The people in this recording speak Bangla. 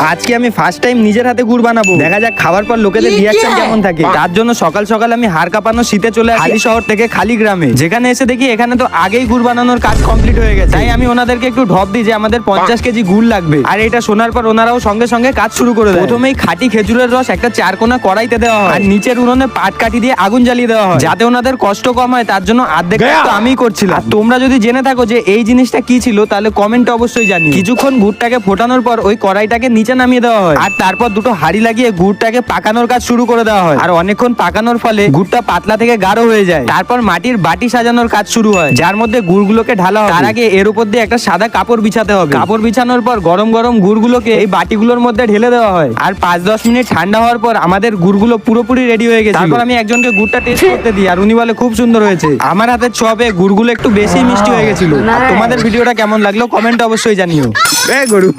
আজকে আমি ফার্স্ট টাইম নিজের হাতে গুড় বানাবো, দেখা যাক খাওয়ার পর লোকেদের রিয়াকশন কেমন থাকে। তার জন্য সকাল সকাল আমি হাড় কাঁপানো শীতে চলে আসি খালি শহর থেকে খালি গ্রামে। যেখানে এসে দেখি এখানে তো আগেই গুড় বানানোর কাজ কমপ্লিট হয়ে গেছে। তাই আমি ওনাদেরকে একটু ঢপ দিই যে আমাদের 50 কেজি গুড় লাগবে। আর এটা শোনার পর ওনারাও সঙ্গে সঙ্গে কাজ শুরু করে দেয়। প্রথমেই খাঁটি খেজুরের রস একটা চারকোনা কড়াইতে দেওয়া হয়, আর নিচের উনুনে পাট কাঠি দিয়ে আগুন জ্বালিয়ে দেওয়া হয় যাতে ওনাদের কষ্ট কম হয়। তার জন্য অর্ধেক তো আমিই করছিলাম। আর তোমরা যদি জেনে থাকো যে এই জিনিসটা কি ছিল তাহলে কমেন্টে অবশ্যই জানিও। কিছুক্ষণ গুড়টাকে ফোটানোর পর ওই কড়াইটাকে নিচে নামিয়ে দেওয়া হয়, আর তারপর দুটো হাঁড়ি লাগিয়ে গুড়টাকে পাকানোর কাজ শুরু করে দেওয়া হয়। আর অনেকক্ষণ পাকানোর ফলে গুড়টা পাতলা থেকে গাঢ় হয়ে যায়। তারপর মাটির বাটি সাজানোর কাজ শুরু হয়, যার মধ্যে গুড়গুলোকে ঢালা হয়। তার আগে এর উপর দিয়ে একটা সাদা কাপড় বিছাতে হবে। কাপড় বিছানোর পর গরম গরম গুড়গুলোকে এই বাটিগুলোর মধ্যে ঢেলে দেওয়া হয়। আর 5-10 মিনিট ঠান্ডা হওয়ার পর আমাদের গুড়গুলো পুরোপুরি রেডি হয়ে গেছে। তারপর আমি একজনকে গুড়টা টেস্ট করতে দিই, আর উনি বলে খুব সুন্দর হয়েছে। আমার হাতের ছোঁয়াবে গুড়গুলো একটু বেশি মিষ্টি হয়ে গেছিল। আর তোমাদের ভিডিওটা কেমন লাগলো কমেন্টে অবশ্যই জানিও। গরু